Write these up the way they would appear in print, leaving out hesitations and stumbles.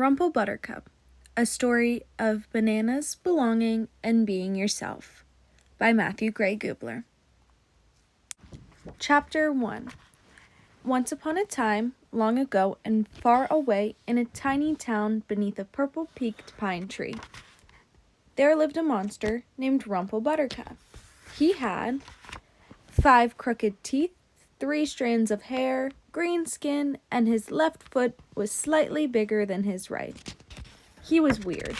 Rumple Buttercup, a story of bananas, belonging, and being yourself, by Matthew Gray Gubler. Chapter 1. Once upon a time, long ago and far away in a tiny town beneath a purple-peaked pine tree, there lived a monster named Rumple Buttercup. He had 5 crooked teeth, 3 strands of hair, green skin, and his left foot was slightly bigger than his right. He was weird.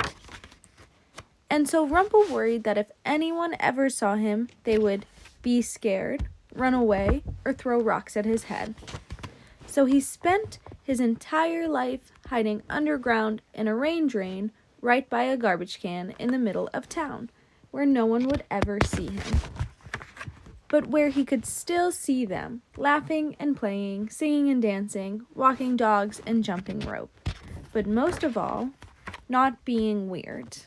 And so Rumple worried that if anyone ever saw him, they would be scared, run away, or throw rocks at his head. So he spent his entire life hiding underground in a rain drain right by a garbage can in the middle of town, where no one would ever see him, but where he could still see them, laughing and playing, singing and dancing, walking dogs and jumping rope, but most of all, not being weird.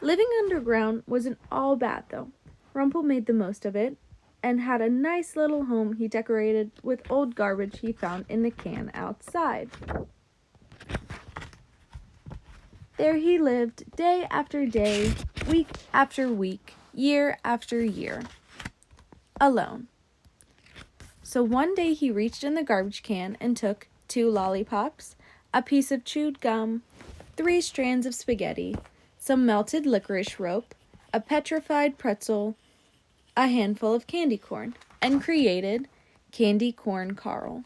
Living underground wasn't all bad, though. Rumple made the most of it and had a nice little home he decorated with old garbage he found in the can outside. There he lived day after day, week after week, year after year, alone. So one day he reached in the garbage can and took 2 lollipops, a piece of chewed gum, 3 strands of spaghetti, some melted licorice rope, a petrified pretzel, a handful of candy corn, and created Candy Corn Carl.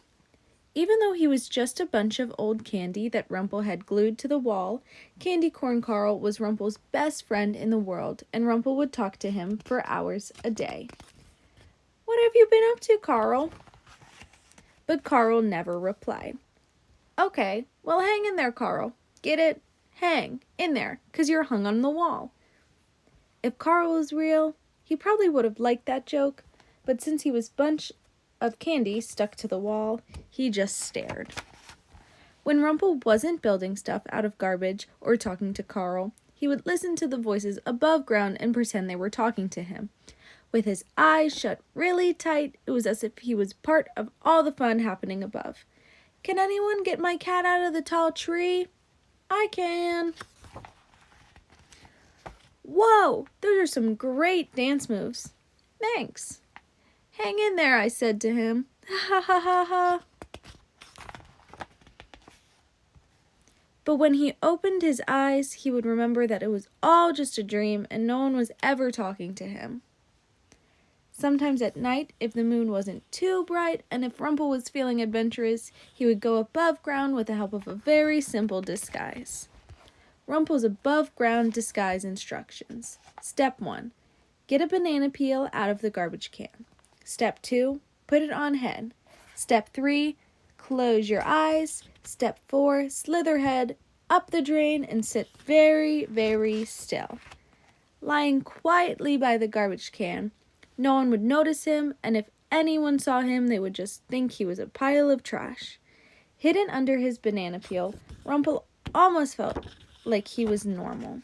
Even though he was just a bunch of old candy that Rumple had glued to the wall, Candy Corn Carl was Rumple's best friend in the world, and Rumple would talk to him for hours a day. "What have you been up to, Carl?" But Carl never replied. "Okay, well hang in there, Carl. Get it? Hang in there, 'cause you're hung on the wall." If Carl was real, he probably would have liked that joke, but since he was bunch of candy stuck to the wall, he just stared. When Rumple wasn't building stuff out of garbage or talking to Carl, he would listen to the voices above ground and pretend they were talking to him. With his eyes shut really tight, it was as if he was part of all the fun happening above. "Can anyone get my cat out of the tall tree?" "I can." "Whoa, those are some great dance moves." "Thanks." "Hang in there," I said to him. Ha ha ha ha. But when he opened his eyes, he would remember that it was all just a dream and no one was ever talking to him. Sometimes at night, if the moon wasn't too bright and if Rumple was feeling adventurous, he would go above ground with the help of a very simple disguise. Rumple's above ground disguise instructions. Step 1. Get a banana peel out of the garbage can. Step 2, put it on head. Step 3, close your eyes. Step 4, slither head up the drain and sit very, very still. Lying quietly by the garbage can, no one would notice him, and if anyone saw him, they would just think he was a pile of trash. Hidden under his banana peel, Rumple almost felt like he was normal.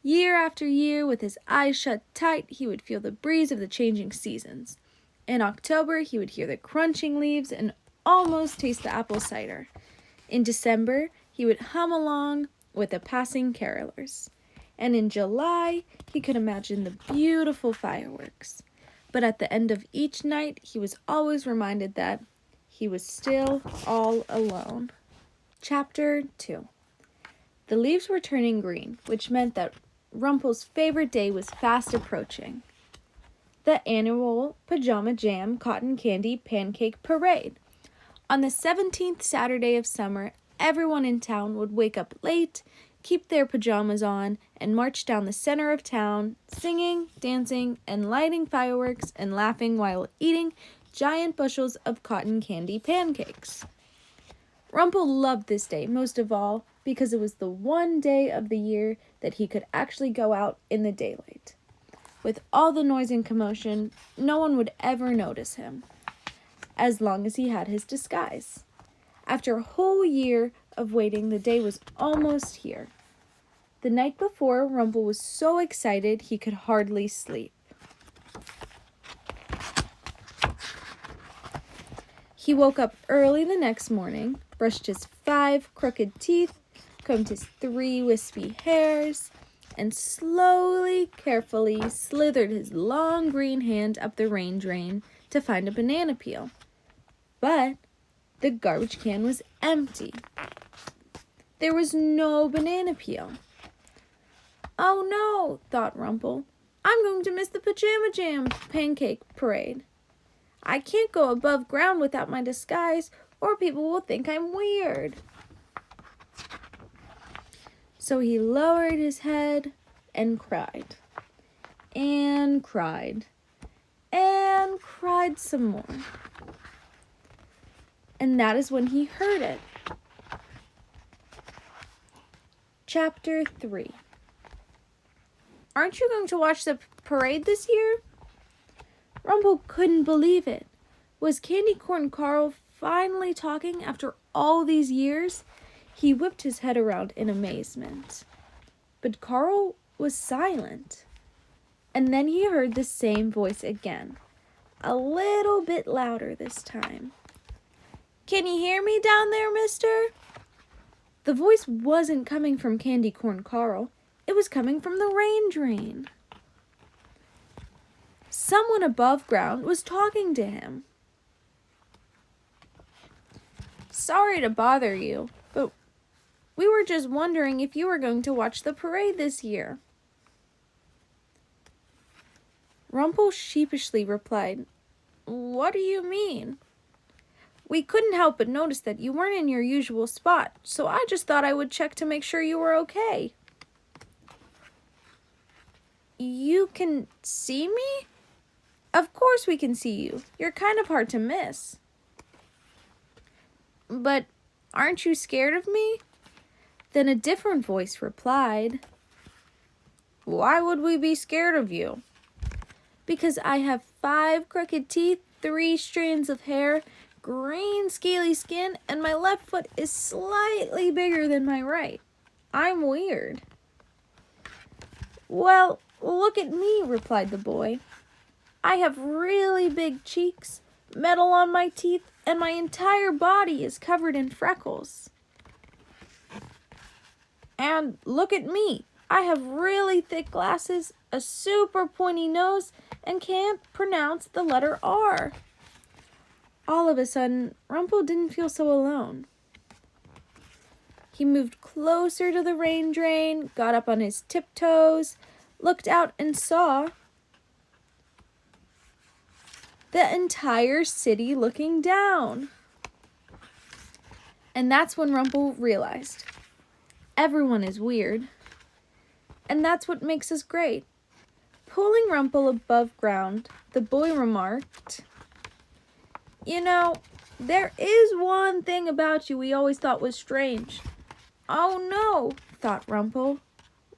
Year after year, with his eyes shut tight, he would feel the breeze of the changing seasons. In October, he would hear the crunching leaves and almost taste the apple cider. In December, he would hum along with the passing carolers. And in July, he could imagine the beautiful fireworks. But at the end of each night, he was always reminded that he was still all alone. Chapter 2. The leaves were turning green, which meant that Rumple's favorite day was fast approaching. The annual Pajama Jam Cotton Candy Pancake Parade. On the 17th Saturday of summer, everyone in town would wake up late, keep their pajamas on, and march down the center of town, singing, dancing, and lighting fireworks and laughing while eating giant bushels of cotton candy pancakes. Rumple loved this day most of all because it was the one day of the year that he could actually go out in the daylight. With all the noise and commotion, no one would ever notice him, as long as he had his disguise. After a whole year of waiting, the day was almost here. The night before, Rumple was so excited he could hardly sleep. He woke up early the next morning, brushed his 5 crooked teeth, combed his 3 wispy hairs, and slowly, carefully slithered his long green hand up the rain drain to find a banana peel. But the garbage can was empty. There was no banana peel. "Oh no," thought Rumple. "I'm going to miss the Pajama Jam pancake parade. I can't go above ground without my disguise, or people will think I'm weird." So he lowered his head and cried, and cried, and cried some more. And that is when he heard it. Chapter 3. "Aren't you going to watch the parade this year?" Rumple couldn't believe it. Was Candy Corn Carl finally talking after all these years? He whipped his head around in amazement. But Carl was silent. And then he heard the same voice again, a little bit louder this time. "Can you hear me down there, mister?" The voice wasn't coming from Candy Corn Carl. It was coming from the rain drain. Someone above ground was talking to him. "Sorry to bother you, but we were just wondering if you were going to watch the parade this year." Rumple sheepishly replied, "What do you mean? We couldn't help but notice that you weren't in your usual spot, so I just thought I would check to make sure you were okay." "You can see me?" "Of course we can see you. You're kind of hard to miss." "But aren't you scared of me?" Then a different voice replied, "Why would we be scared of you?" "Because I have 5 crooked teeth, 3 strands of hair, green scaly skin, and my left foot is slightly bigger than my right. I'm weird." "Well, look at me," replied the boy. "I have really big cheeks, metal on my teeth, and my entire body is covered in freckles." "And look at me. I have really thick glasses, a super pointy nose, and can't pronounce the letter R." All of a sudden, Rumple didn't feel so alone. He moved closer to the rain drain, got up on his tiptoes, looked out and saw the entire city looking down. And that's when Rumple realized everyone is weird. And that's what makes us great. Pulling Rumple above ground, the boy remarked, "You know, there is one thing about you we always thought was strange." "Oh no," thought Rumple.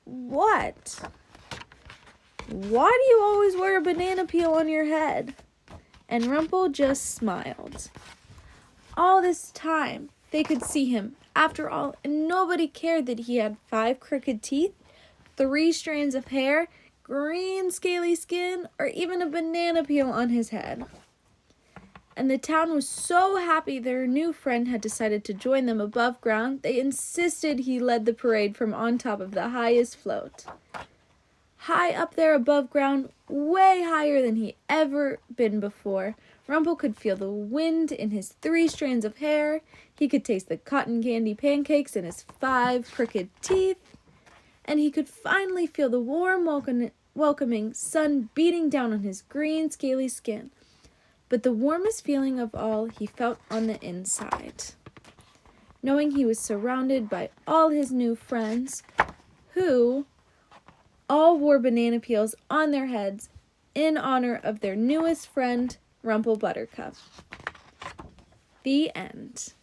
"What?" "Why do you always wear a banana peel on your head?" And Rumple just smiled. All this time, they could see him, after all, and nobody cared that he had 5 crooked teeth, 3 strands of hair, green scaly skin, or even a banana peel on his head. And the town was so happy their new friend had decided to join them above ground, they insisted he led the parade from on top of the highest float. High up there above ground, way higher than he ever been before, Rumple could feel the wind in his 3 strands of hair, he could taste the cotton candy pancakes in his 5 crooked teeth, and he could finally feel the warm, welcoming sun beating down on his green, scaly skin. But the warmest feeling of all he felt on the inside, knowing he was surrounded by all his new friends, who all wore banana peels on their heads in honor of their newest friend, Rumple Buttercup. The end.